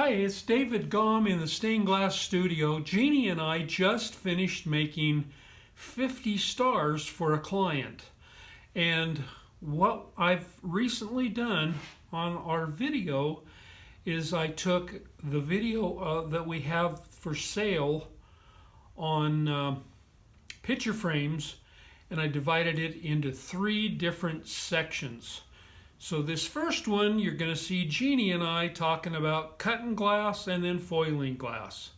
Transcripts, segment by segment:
Hi, it's David Gomm in the Stained Glass Studio. Jeannie and I just finished making 50 stars for a client. And what I've recently done on our video is I took the video that we have for sale on picture frames and I divided it into 3 different sections. So this first one, you're going to see Jeannie and I talking about cutting glass and then foiling glass.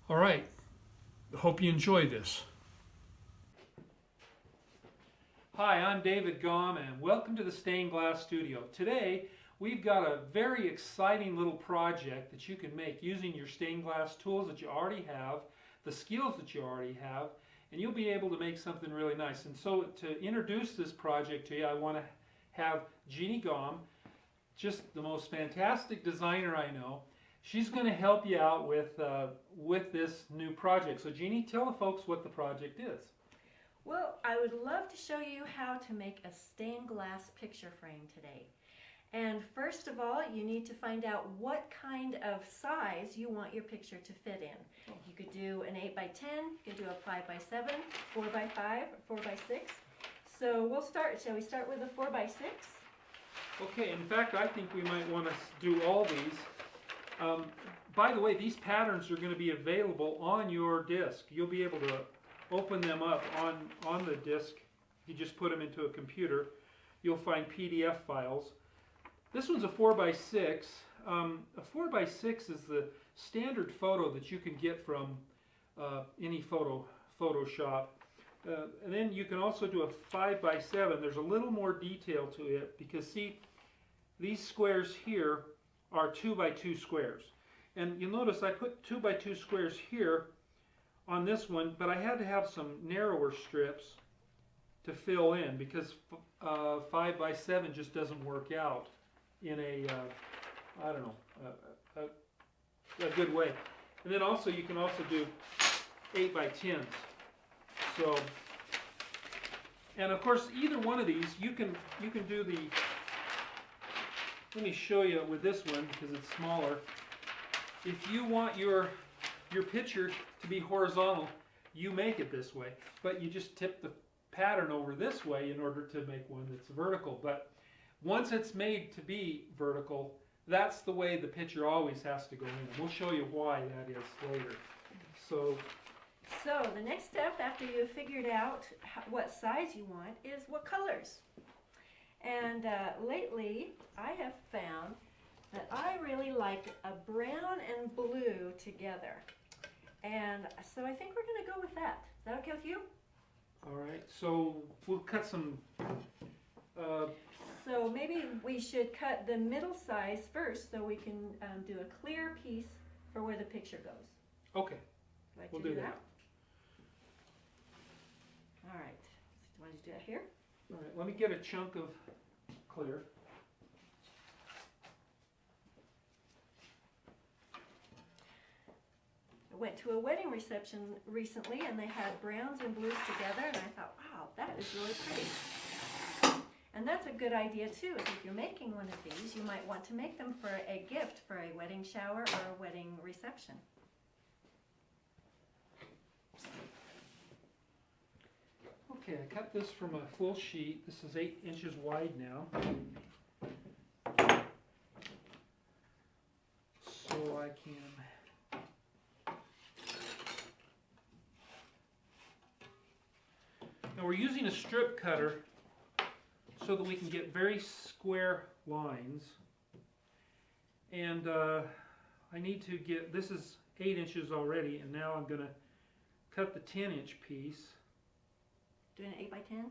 All right, hope you enjoy this. Hi, I'm David Gomm and welcome to the Stained Glass Studio. Today, we've got a very exciting little project that you can make using your stained glass tools that you already have, the skills that you already have, and you'll be able to make something really nice. And so to introduce this project to you, I want to have Jeannie Gomm, just the most fantastic designer I know. She's going to help you out with this new project. So Jeannie, tell the folks what the project is. Well, I would love to show you how to make a stained glass picture frame today. And first of all, you need to find out what kind of size you want your picture to fit in. You could do an 8x10, you could do a 5x7, 4x5, or 4x6. So we'll start, shall we start with a 4x6? Okay, in fact, I think we might want to do all these. By the way, these patterns are going to be available on your disk. You'll be able to open them up on the disk. You just put them into a computer. You'll find PDF files. This one's a 4x6. A 4x6 is the standard photo that you can get from any Photoshop. And then you can also do a 5x7. There's a little more detail to it because, see, these squares here are 2x2 squares. And you'll notice I put 2x2 squares here on this one, but I had to have some narrower strips to fill in because 5x7 just doesn't work out in a, I don't know, a good way. And then also you can also do 8x10s. So, and of course, either one of these, you can do the, let me show you with this one because it's smaller. If you want your picture to be horizontal, you make it this way. But you just tip the pattern over this way in order to make one that's vertical. But once it's made to be vertical, that's the way the picture always has to go in. And we'll show you why that is later. So the next step after you've figured out what size you want is what colors. And lately I have found that I really like a brown and blue together. And so I think we're going to go with that. Is that okay with you? all right, so we'll cut some so maybe we should cut the middle size first so we can do a clear piece for where the picture goes. okay, Like we'll to do that. All right. So why don't you do that here? All right, let me get a chunk of clear. I went to a wedding reception recently and they had browns and blues together and I thought, wow, that is really pretty. And that's a good idea too, is if you're making one of these, you might want to make them for a gift for a wedding shower or a wedding reception. Okay, I cut this from a full sheet. This is 8 inches wide now. So I can now we're using a strip cutter so that we can get very square lines. And I need to get, this is 8 inches already, and now I'm going to cut the 10-inch piece. Doing an 8x10?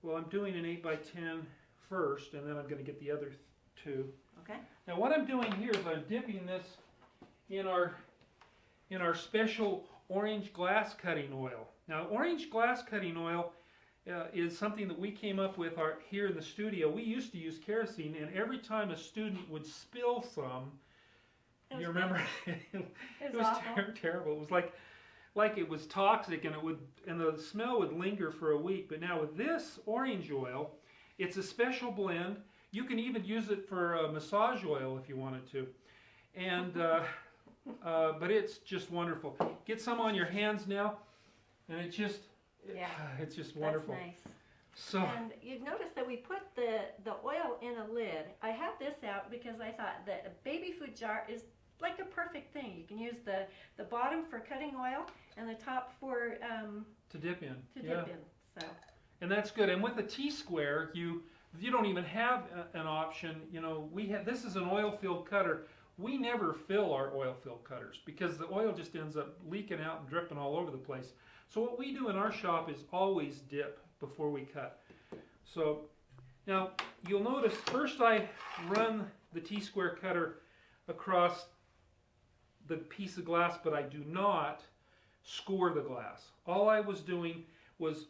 Well, I'm doing an 8x10 first, and then I'm going to get the other two. Okay. Now what I'm doing here is I'm dipping this in our special orange glass cutting oil. Now orange glass cutting oil is something that we came up with here in the studio. We used to use kerosene, and every time a student would spill some, you remember, it was terrible. It was like it was toxic, and the smell would linger for a week. But now with this orange oil, it's a special blend. You can even use it for massage oil if you wanted to. and but it's just wonderful. Get some on your hands now, and it's just wonderful. That's nice. So, and you'd notice that we put the oil in a lid. I had this out because I thought that a baby food jar is like a perfect thing. You can use the bottom for cutting oil and the top for to dip in. Dip in. So. And that's good. And with the T-square, you don't even have an option. You know, this is an oil-filled cutter. We never fill our oil-filled cutters because the oil just ends up leaking out and dripping all over the place. So what we do in our shop is always dip before we cut. So now you'll notice first I run the T-square cutter across the piece of glass, but I do not score the glass. All I was doing was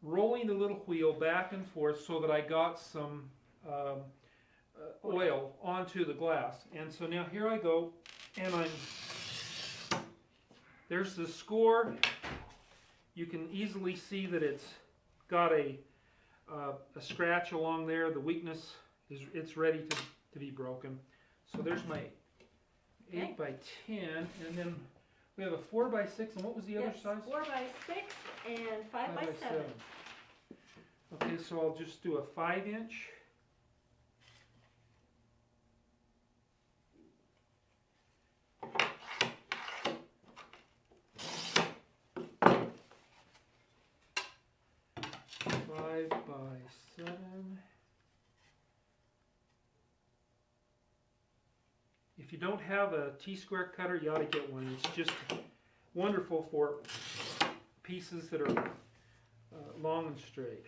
rolling the little wheel back and forth so that I got some oil onto the glass. And so now here I go, and there's the score. You can easily see that it's got a scratch along there. The weakness it's ready to be broken. So there's my 8 by 10, and then we have a 4 by 6, and what was the other size? 4 by 6 and 5 by 7. Okay, so I'll just do a 5-inch. If you don't have a T-square cutter, you ought to get one. It's just wonderful for pieces that are long and straight.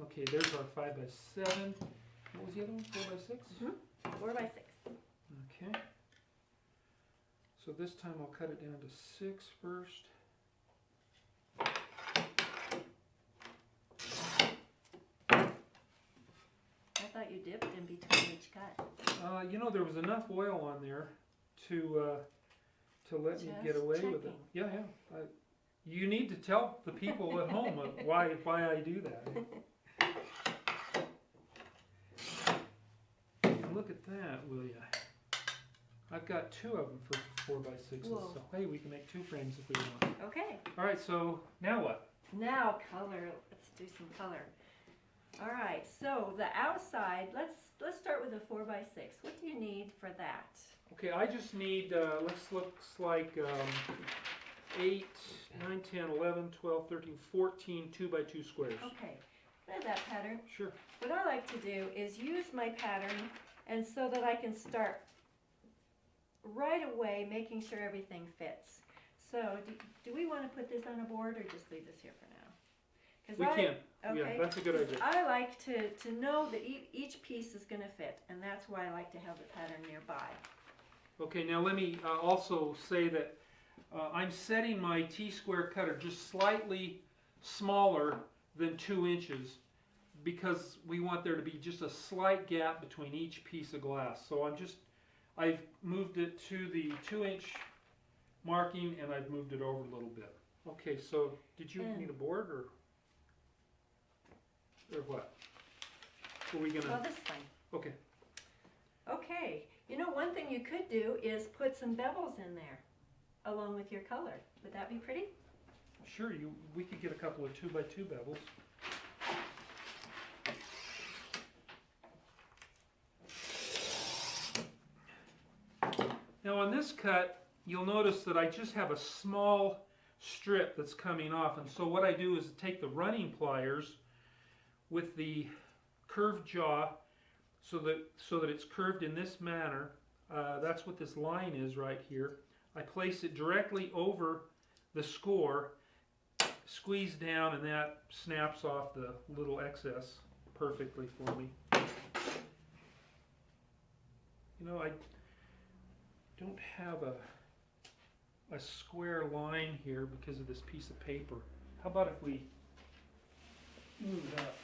Okay, there's our 5 by 7. What was the other one? 4 by 6? Mm-hmm. 4 by 6. Okay. So this time I'll cut it down to 6 first. I thought you dipped in between each cut. You know, there was enough oil on there to let me get away with it. Yeah. You need to tell the people at home why I do that. Look at that, will you? I've got 2 of them for 4 by 6s. Whoa. So hey, we can make 2 frames if we want. Okay. All right. So now what? Now color. Let's do some color. All right. So the outside. Let's start with a 4 by 6. What do you need for that? Okay, I just need. Looks like 8, 9, 10, 11, 12, 13, 14 2 by 2 squares. Okay. There's that pattern. Sure. What I like to do is use my pattern, and so that I can start right away making sure everything fits. So do we want to put this on a board or just leave this here for now? We can. Okay. Yeah, that's a good idea. I like to know that each piece is going to fit, and that's why I like to have the pattern nearby. Okay, now let me also say that I'm setting my T-square cutter just slightly smaller than 2 inches because we want there to be just a slight gap between each piece of glass. So I've moved it to the 2-inch marking, and I've moved it over a little bit. Okay, so did you need a board or what? Are we gonna? Well, this is fine. Okay. Okay. You know, one thing you could do is put some bevels in there along with your color. Would that be pretty? Sure. We could get a couple of 2 by 2 bevels. Now on this cut, you'll notice that I just have a small strip that's coming off, and so what I do is take the running pliers with the curved jaw so that it's curved in this manner. That's what this line is right here. I place it directly over the score, squeeze down, and that snaps off the little excess perfectly for me. You know, I don't have a square line here because of this piece of paper. How about if we move it up?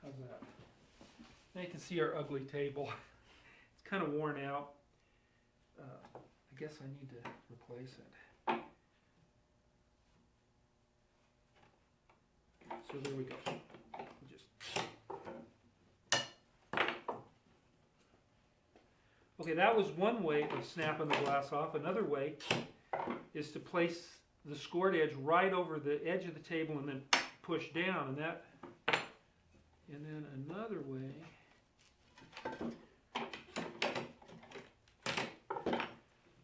How's that? Now you can see our ugly table. It's kind of worn out. I guess I need to replace it. So there we go. Okay, that was one way of snapping the glass off. Another way is to place the scored edge right over the edge of the table and then push down, and then another way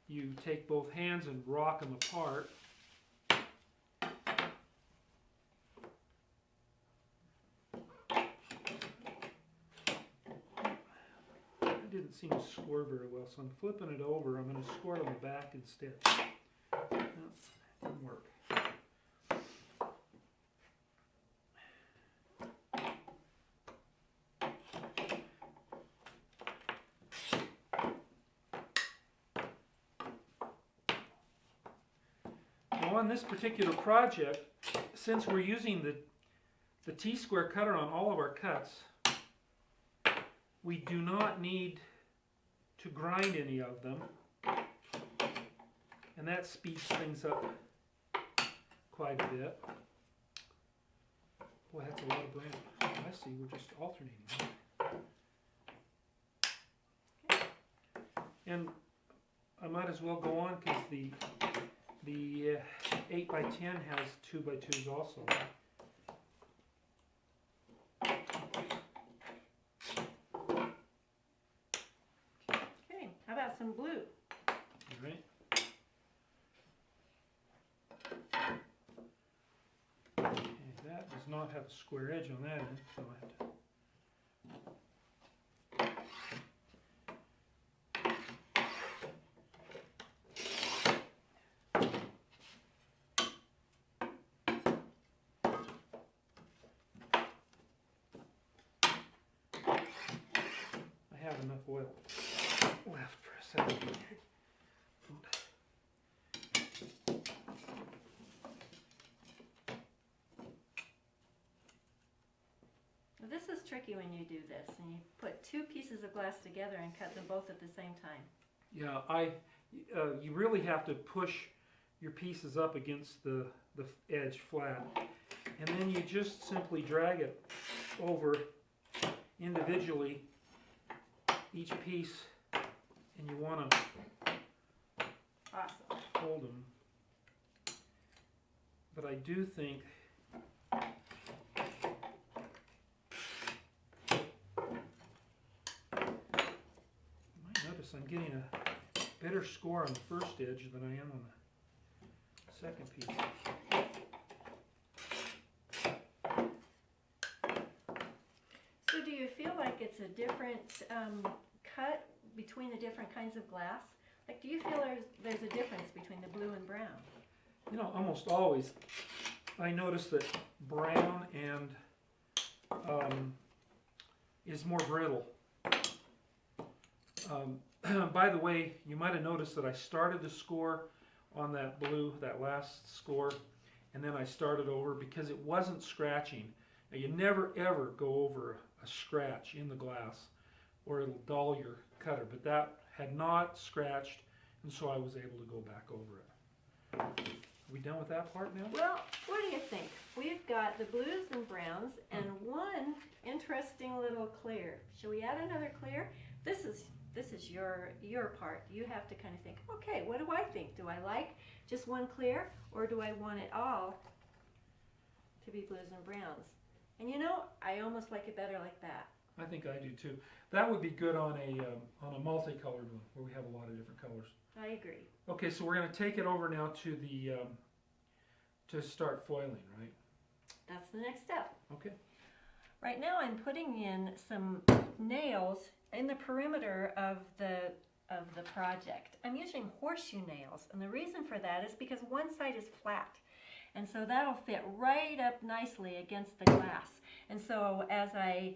you take both hands and rock them apart. That didn't seem to score very well, so I'm flipping it over. I'm going to score it on the back instead. No, didn't work. On this particular project, since we're using the T-square cutter on all of our cuts, we do not need to grind any of them, and that speeds things up quite a bit. Boy, that's a lot of brown. I see, we're just alternating. And I might as well go on because the 8x10 has 2x2s also. Okay, how about some blue? All right. Okay, that does not have a square edge on that end, so I have to. Enough oil left for a second. This is tricky when you do this, and you put two pieces of glass together and cut them both at the same time. Yeah, you really have to push your pieces up against the edge flat, and then you just simply drag it over individually, each piece, and you want to awesome. hold them. But I do think you might notice I'm getting a better score on the first edge than I am on the second piece. So do you feel like it's a different cut between the different kinds of glass? Like, do you feel there's a difference between the blue and brown? You know, almost always I notice that brown and is more brittle. By the way, you might have noticed that I started the score on that blue, that last score, and then I started over because it wasn't scratching. Now, you never ever go over a scratch in the glass or it'll dull your cutter, but that had not scratched, and so I was able to go back over it. Are we done with that part now? Well, what do you think? We've got the blues and browns and one interesting little clear. Shall we add another clear? This is your part. You have to kind of think, okay, what do I think? Do I like just one clear, or do I want it all to be blues and browns? And you know, I almost like it better like that. I think I do too. That would be good on a multicolored one where we have a lot of different colors. I agree. Okay, so we're going to take it over now to the to start foiling, right? That's the next step. Okay. Right now I'm putting in some nails in the perimeter of the project. I'm using horseshoe nails, and the reason for that is because one side is flat, and so that'll fit right up nicely against the glass. And so as I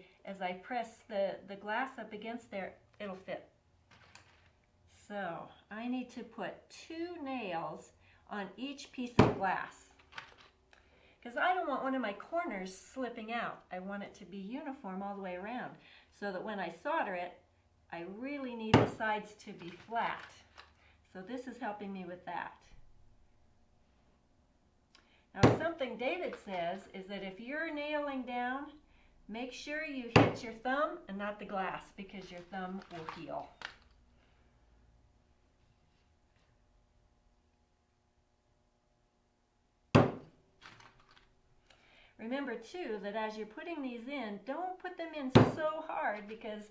press the glass up against there, it'll fit. So I need to put 2 nails on each piece of glass, because I don't want one of my corners slipping out. I want it to be uniform all the way around, so that when I solder it, I really need the sides to be flat. So this is helping me with that. Now, something David says is that if you're nailing down, make sure you hit your thumb and not the glass, because your thumb will heal. Remember too that as you're putting these in, don't put them in so hard because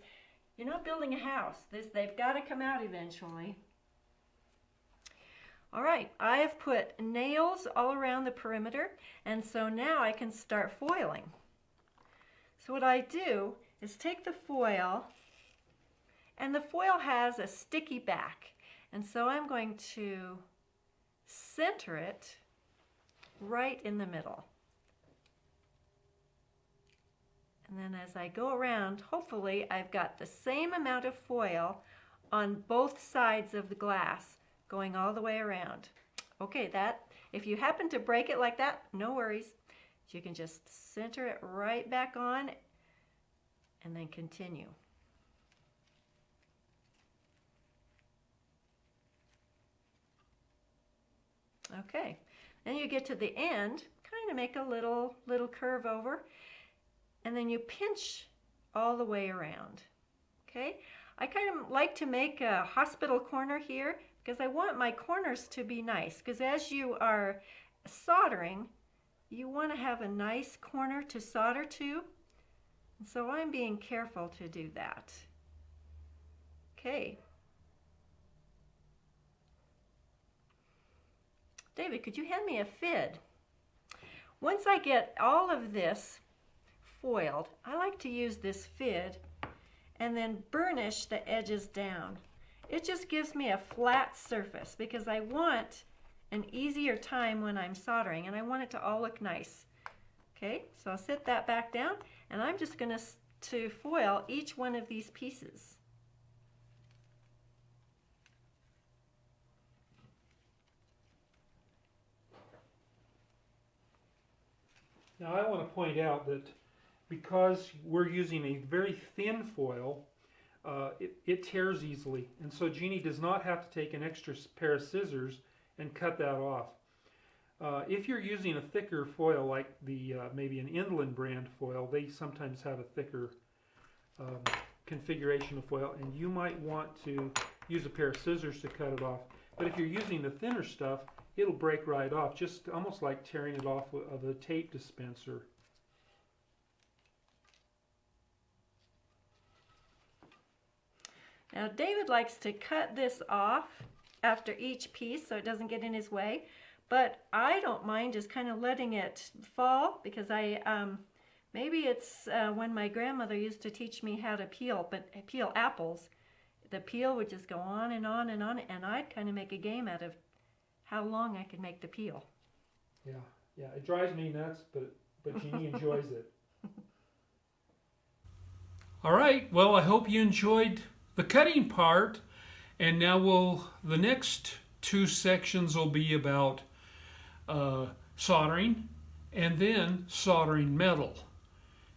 you're not building a house. They've got to come out eventually. All right, I have put nails all around the perimeter, and so now I can start foiling. So what I do is take the foil, and the foil has a sticky back, and so I'm going to center it right in the middle. And then as I go around, hopefully I've got the same amount of foil on both sides of the glass going all the way around. Okay, that, if you happen to break it like that, no worries. You can just center it right back on and then continue. Okay, then you get to the end, kind of make a little curve over, and then you pinch all the way around. Okay, I kind of like to make a hospital corner here because I want my corners to be nice, because as you are soldering, you want to have a nice corner to solder to, and so I'm being careful to do that. Okay. David, could you hand me a fid? Once I get all of this foiled, I like to use this fid and then burnish the edges down. It just gives me a flat surface because I want an easier time when I'm soldering, and I want it to all look nice. Okay, so I'll sit that back down, and I'm just going to foil each one of these pieces. Now I want to point out that because we're using a very thin foil, it tears easily, and so Jeannie does not have to take an extra pair of scissors and cut that off. If you're using a thicker foil like the maybe an Inland brand foil, they sometimes have a thicker configuration of foil, and you might want to use a pair of scissors to cut it off. But if you're using the thinner stuff, it'll break right off, just almost like tearing it off of a tape dispenser. Now David likes to cut this off after each piece so it doesn't get in his way, but I don't mind just kind of letting it fall because maybe it's when my grandmother used to teach me how to peel apples. The peel would just go on and on and on, and I'd kind of make a game out of how long I could make the peel. Yeah, it drives me nuts, but Jeannie enjoys it. All right, well, I hope you enjoyed the cutting part, and now the next two sections will be about soldering and then soldering metal.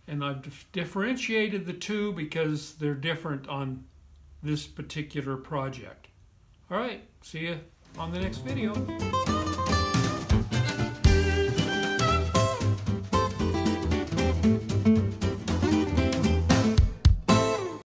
And I've differentiated the two because they're different on this particular project. All right, see you on the next video.